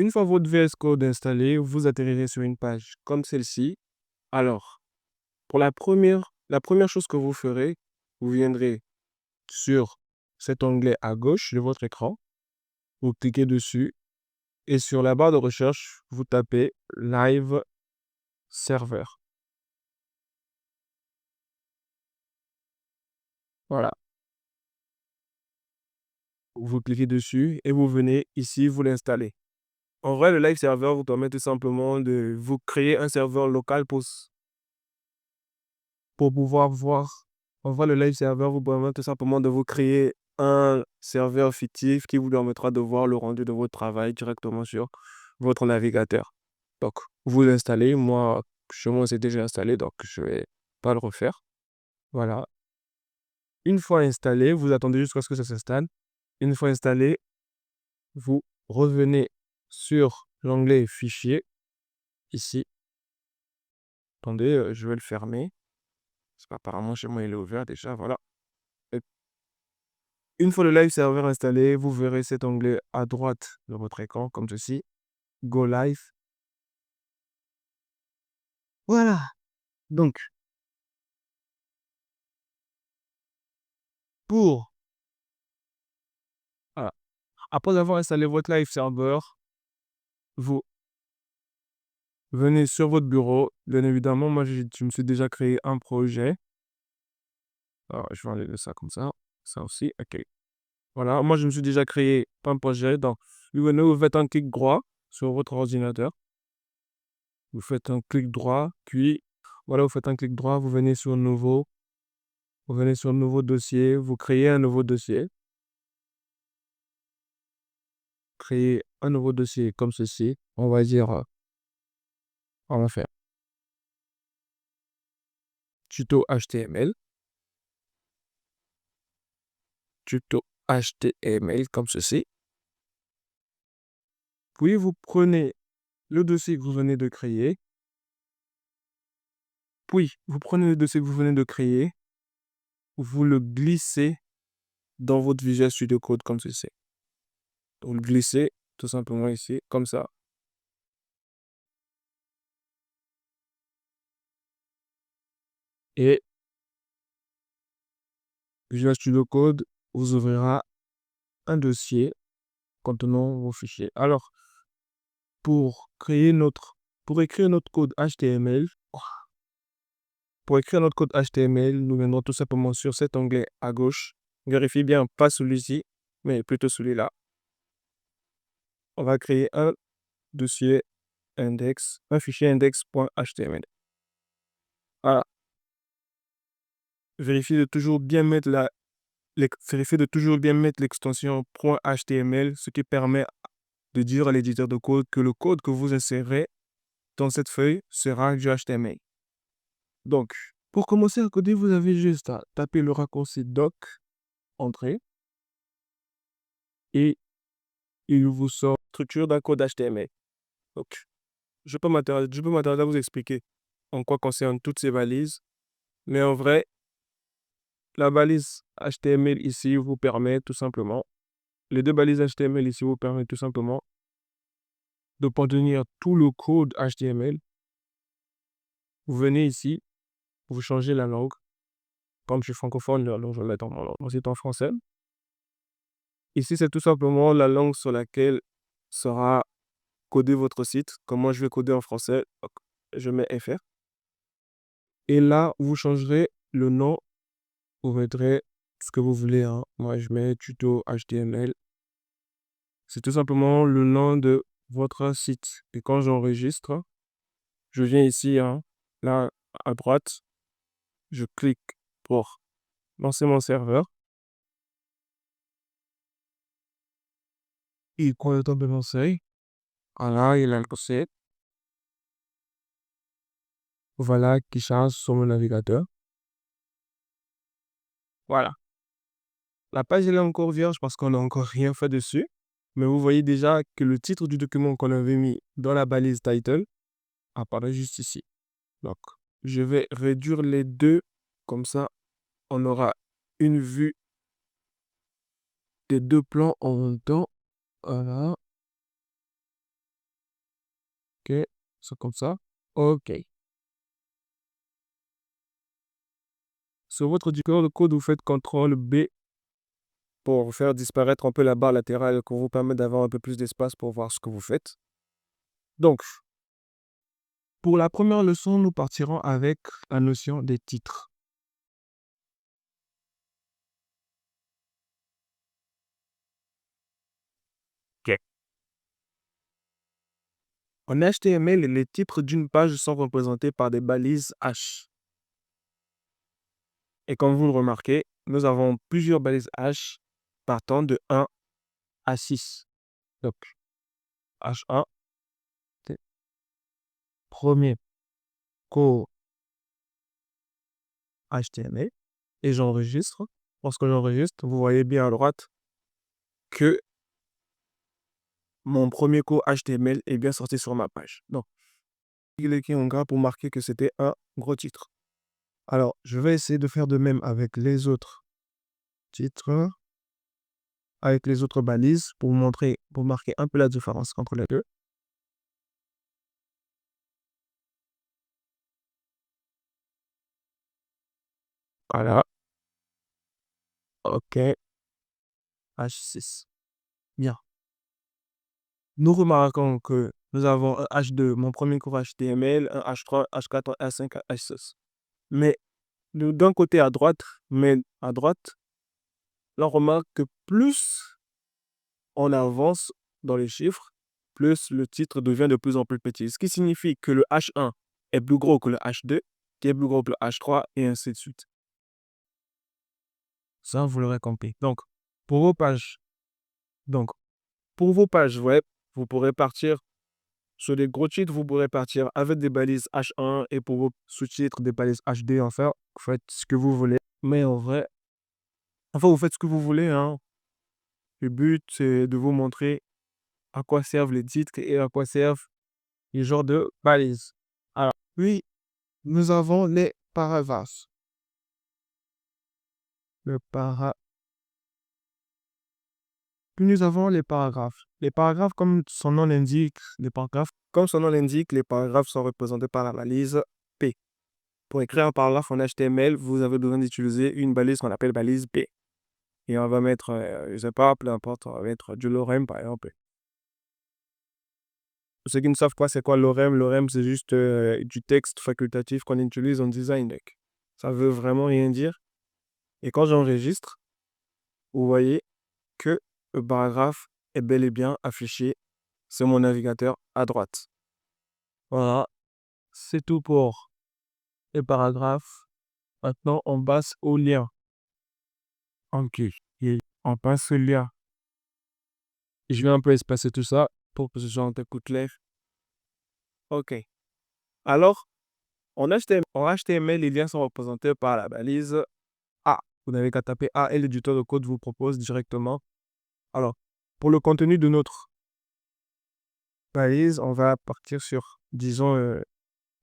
Une fois votre VS Code installé, vous atterrirez sur une page comme celle-ci. Alors, pour la première chose que vous ferez, vous viendrez sur cet onglet à gauche de votre écran, vous cliquez dessus et sur la barre de recherche, vous tapez Live Server. Voilà. Vous cliquez dessus et vous venez ici, vous l'installez. En vrai, le Live Server vous permet tout simplement de vous créer un serveur local pour pouvoir voir. En vrai, le Live Server vous permet tout simplement de vous créer un serveur fictif qui vous permettra de voir le rendu de votre travail directement sur votre navigateur. Donc, vous l'installez. Moi, chez moi, c'est déjà installé, donc je ne vais pas le refaire. Voilà. Une fois installé, vous attendez jusqu'à ce que ça s'installe. Une fois installé, vous revenez sur l'onglet Fichier, ici. Attendez, je vais le fermer. Parce qu'apparemment, chez moi, il est ouvert déjà. Voilà. Et une fois le live server installé, vous verrez cet onglet à droite de votre écran, comme ceci. Go Live. Voilà. Donc, pour... voilà. Après avoir installé votre live server, vous venez sur votre bureau. Bien évidemment, moi, je me suis déjà créé un projet. Alors, je vais enlever ça comme ça. Ça aussi, OK. Voilà, moi, je me suis déjà créé un projet. Donc, vous venez, vous faites un clic droit sur votre ordinateur. Vous faites un clic droit, puis, voilà, vous faites un clic droit, vous venez sur Nouveau. Vous venez sur Nouveau dossier, vous créez un nouveau dossier. Créez un nouveau dossier comme ceci. On va dire, on va faire tuto HTML. Tuto HTML comme ceci. Puis, vous prenez le dossier que vous venez de créer. Puis, vous prenez le dossier que vous venez de créer. Vous le glissez dans votre Visual Studio Code comme ceci. Vous le glissez tout simplement ici, comme ça. Et Visual Studio Code vous ouvrira un dossier contenant vos fichiers. Alors, pour écrire notre code HTML, nous viendrons tout simplement sur cet onglet à gauche. Vérifiez bien, pas celui-ci, mais plutôt celui-là. On va créer un dossier un fichier index.html. Voilà. Vérifiez de toujours bien mettre l'extension .html, ce qui permet de dire à l'éditeur de code que le code que vous insérez dans cette feuille sera du HTML. Donc, pour commencer à coder, vous avez juste à taper le raccourci doc, entrée, et il vous sort structure d'un code HTML. Donc, je peux m'attarder à vous expliquer en quoi concernent toutes ces balises, mais en vrai, la balise HTML ici vous permet tout simplement, les deux balises HTML ici vous permettent tout simplement de contenir tout le code HTML. Vous venez ici, vous changez la langue. Comme je suis francophone, alors je vais mettre en français. Ici, c'est tout simplement la langue sur laquelle sera codé votre site. Comme moi, je vais coder en français, donc je mets FR. Et là, vous changerez le nom. Vous mettrez ce que vous voulez, hein. Moi, je mets tuto HTML. C'est tout simplement le nom de votre site. Et quand j'enregistre, je viens ici, hein, là, à droite, je clique pour lancer mon serveur. Il prend le temps de lancer. Voilà, il a lancé. Voilà, qui charge sur mon navigateur. Voilà. La page elle est encore vierge parce qu'on n'a encore rien fait dessus. Mais vous voyez déjà que le titre du document qu'on avait mis dans la balise title apparaît juste ici. Donc, je vais réduire les deux. Comme ça, on aura une vue des deux plans en même temps. Voilà. C'est comme ça. OK. Sur votre éditeur de code, vous faites CTRL B pour faire disparaître un peu la barre latérale pour vous permettre d'avoir un peu plus d'espace pour voir ce que vous faites. Donc, pour la première leçon, nous partirons avec la notion des titres. OK. En HTML, les titres d'une page sont représentés par des balises H. Et comme vous le remarquez, nous avons plusieurs balises H partant de 1 à 6. Donc, H1, c'est premier cours HTML. Et j'enregistre. Lorsque j'enregistre, vous voyez bien à droite que mon premier cours HTML est bien sorti sur ma page. Donc, il est écrit en gras pour marquer que c'était un gros titre. Alors, je vais essayer de faire de même avec les autres titres, avec les autres balises pour marquer un peu la différence entre les deux. Voilà. OK. H6. Bien. Nous remarquons que nous avons un H2, mon premier cours HTML, un H3, H4, H5, H6. Mais d'un côté à droite, là, on remarque que plus on avance dans les chiffres, plus le titre devient de plus en plus petit. Ce qui signifie que le H1 est plus gros que le H2, qui est plus gros que le H3, et ainsi de suite. Ça, vous l'aurez compris. Donc, pour vos pages, web, vous pourrez partir sur des gros titres, vous pourrez partir avec des balises H1 et pour vos sous-titres, des balises HD. Enfin, vous faites ce que vous voulez. Mais en vrai, vous faites ce que vous voulez, hein. Le but, c'est de vous montrer à quoi servent les titres et à quoi servent les genres de balises. Alors, puis, nous avons les paragraphes. Puis nous avons les paragraphes. Les paragraphes, comme son nom l'indique, les paragraphes sont représentés par la balise P. Pour écrire un paragraphe en HTML, vous avez besoin d'utiliser une balise qu'on appelle balise P. Et on va mettre, je ne sais pas, peu importe, on va mettre du lorem par exemple. Pour ceux qui ne savent pas c'est quoi lorem, c'est juste du texte facultatif qu'on utilise en design deck. Ça veut vraiment rien dire. Et quand j'enregistre, vous voyez que le paragraphe est bel et bien affiché sur mon navigateur à droite. Voilà, c'est tout pour les paragraphes. Maintenant, on passe au lien. Ok, et on passe au lien. Je vais un peu espacer tout ça pour que ce soit un peu plus clair. Ok. Alors, en HTML, les liens sont représentés par la balise A. Vous n'avez qu'à taper A et l'éditeur de code vous propose directement. Alors, pour le contenu de notre balise, on va partir sur, disons,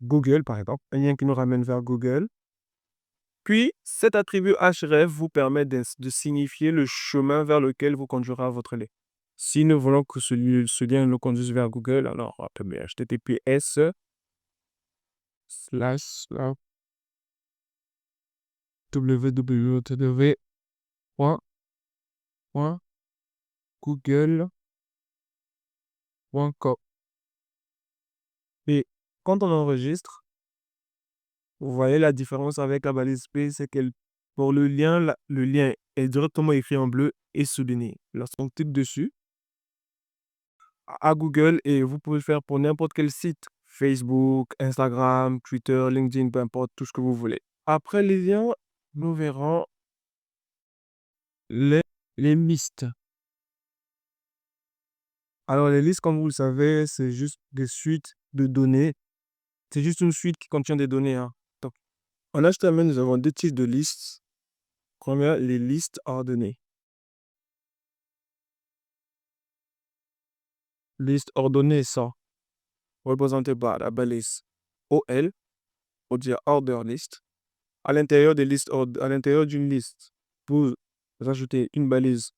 Google, par exemple, un lien qui nous ramène vers Google. Puis, cet attribut href vous permet de signifier le chemin vers lequel vous conduira votre lien. Si nous voulons que ce lien nous conduise vers Google, alors on va taper https www.google.com. Et quand on enregistre, vous voyez la différence avec la balise P, c'est que pour le lien est directement écrit en bleu et souligné. Lorsqu'on clique dessus, à Google, et vous pouvez le faire pour n'importe quel site, Facebook, Instagram, Twitter, LinkedIn, peu importe, tout ce que vous voulez. Après les liens, nous verrons les listes. Alors les listes, comme vous le savez, c'est juste des suites de données. C'est juste une suite qui contient des données, hein. Donc, en HTML, nous avons deux types de listes. Première, les listes ordonnées. Listes ordonnées sont représentées par la balise OL, pour dire order list. À l'intérieur d'une liste, vous ajoutez une balise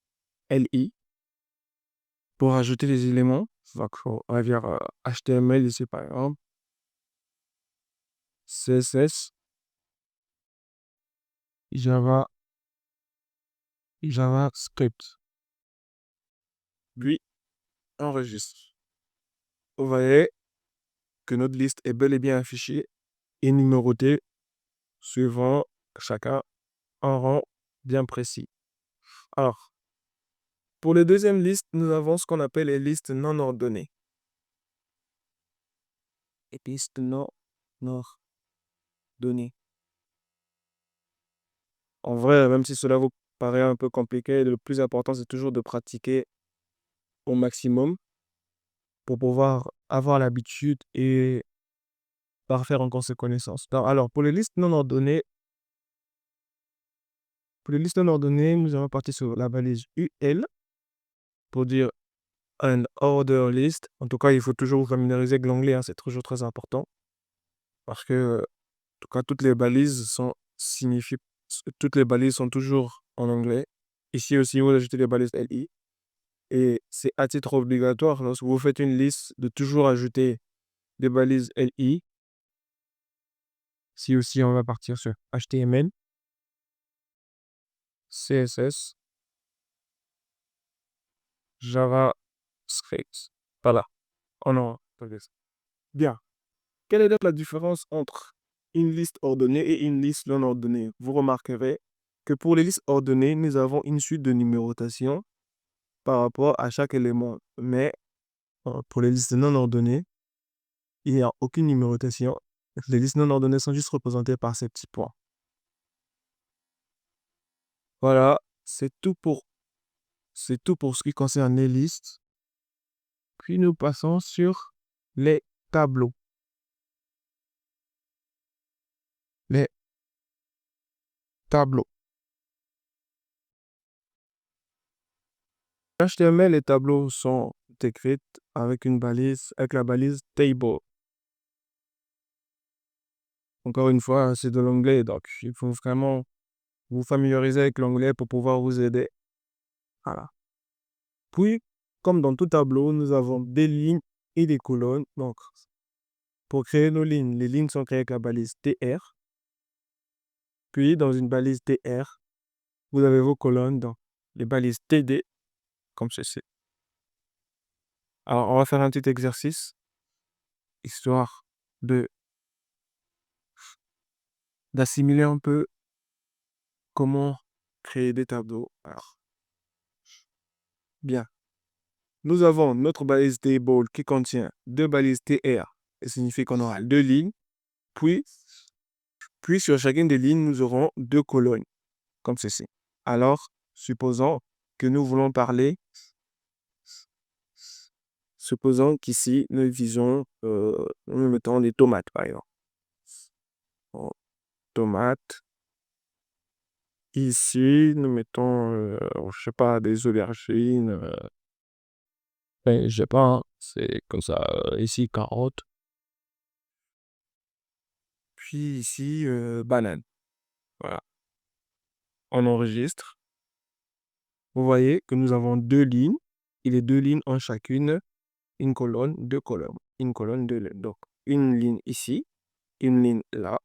LI pour ajouter les éléments. Donc, on va dire HTML ici par exemple. CSS, Java, JavaScript. Puis, enregistre. Vous voyez que notre liste est bel et bien affichée et numérotée suivant chacun un rang bien précis. Alors, pour les deuxièmes listes, nous avons ce qu'on appelle les listes non ordonnées. Les listes non ordonnées. En vrai, même si cela vous paraît un peu compliqué, le plus important, c'est toujours de pratiquer au maximum pour pouvoir avoir l'habitude et parfaire encore ses connaissances. Alors, pour les listes non ordonnées, nous allons partir sur la balise UL pour dire un order list. En tout cas, il faut toujours vous familiariser avec l'anglais, hein, c'est toujours très important parce que, en tout cas, toutes les balises sont toujours en anglais. Ici aussi, vous ajoutez les balises LI. Et c'est à titre obligatoire, lorsque vous faites une liste, de toujours ajouter des balises LI. Si aussi, on va partir sur HTML, CSS, JavaScript. Voilà. Oh non, attendez. Bien. Quelle est donc la différence entre une liste ordonnée et une liste non ordonnée? Vous remarquerez que pour les listes ordonnées, nous avons une suite de numérotation par rapport à chaque élément. Mais pour les listes non ordonnées, il n'y a aucune numérotation. Les listes non ordonnées sont juste représentées par ces petits points. Voilà, c'est tout pour ce qui concerne les listes. Puis nous passons sur les tableaux. Les tableaux. En HTML, les tableaux sont écrits avec la balise table. Encore une fois, c'est de l'anglais, donc il faut vraiment vous familiariser avec l'anglais pour pouvoir vous aider. Voilà. Puis, comme dans tout tableau, nous avons des lignes et des colonnes. Donc, pour créer nos lignes, les lignes sont créées avec la balise TR. Puis, dans une balise TR, vous avez vos colonnes dans les balises TD, comme ceci. Alors, on va faire un petit exercice, histoire d'assimiler un peu comment créer des tableaux. Alors, bien. Nous avons notre balise table qui contient deux balises TR, ce signifie qu'on aura deux lignes. Puis sur chacune des lignes, nous aurons deux colonnes, comme ceci. Alors, supposons que nous voulons parler, supposons qu'ici, nous mettons des tomates, par exemple. Bon, tomates. Ici, nous mettons, je sais pas, des aubergines. Je sais pas, hein, c'est comme ça. Ici, carottes. Puis ici, banane. Voilà. On enregistre. Vous voyez que nous avons deux lignes. Et les deux lignes ont chacune une colonne, deux colonnes. Une colonne, deux lignes. Donc, une ligne ici, une ligne là.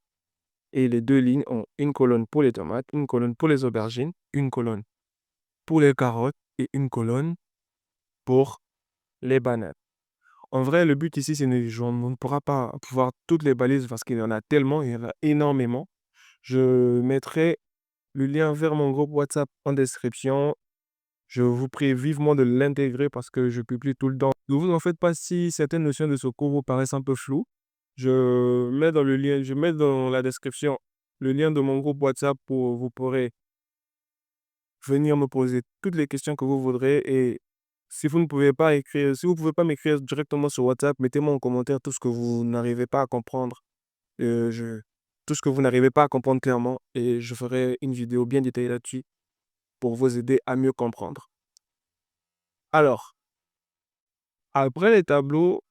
Et les deux lignes ont une colonne pour les tomates, une colonne pour les aubergines, une colonne pour les carottes et une colonne pour les bananes. En vrai, le but ici, c'est on ne pourra pas pouvoir toutes les balises parce qu'il y en a tellement, il y en a énormément. Je mettrai le lien vers mon groupe WhatsApp en description. Je vous prie vivement de l'intégrer parce que je publie tout le temps. Ne vous en faites pas si certaines notions de ce cours vous paraissent un peu floues. Je mets dans la description le lien de mon groupe WhatsApp pour vous pourrez venir me poser toutes les questions que vous voudrez. Et si vous pouvez pas m'écrire directement sur WhatsApp, mettez-moi en commentaire tout ce que vous n'arrivez pas à comprendre. Tout ce que vous n'arrivez pas à comprendre clairement et je ferai une vidéo bien détaillée là-dessus pour vous aider à mieux comprendre. Alors, après les tableaux,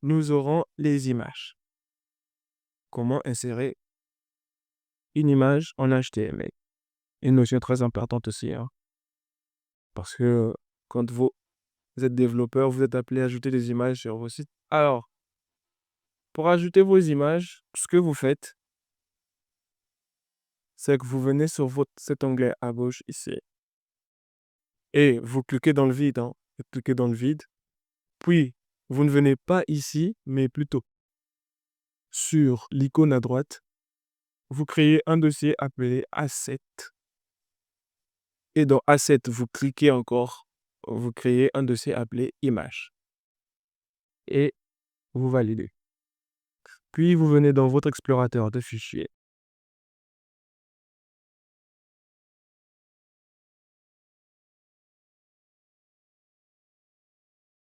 nous aurons les images. Comment insérer une image en HTML? Une notion très importante aussi, hein, parce que quand vous êtes développeur, vous êtes appelé à ajouter des images sur vos sites. Alors, Pour ajouter vos images, ce que vous faites, c'est que vous venez sur cet onglet à gauche ici et vous cliquez dans le vide, hein. Vous cliquez dans le vide. Puis, vous ne venez pas ici, mais plutôt sur l'icône à droite. Vous créez un dossier appelé Asset. Et dans Asset, vous cliquez encore. Vous créez un dossier appelé Image. Et vous validez. Puis, vous venez dans votre explorateur de fichiers.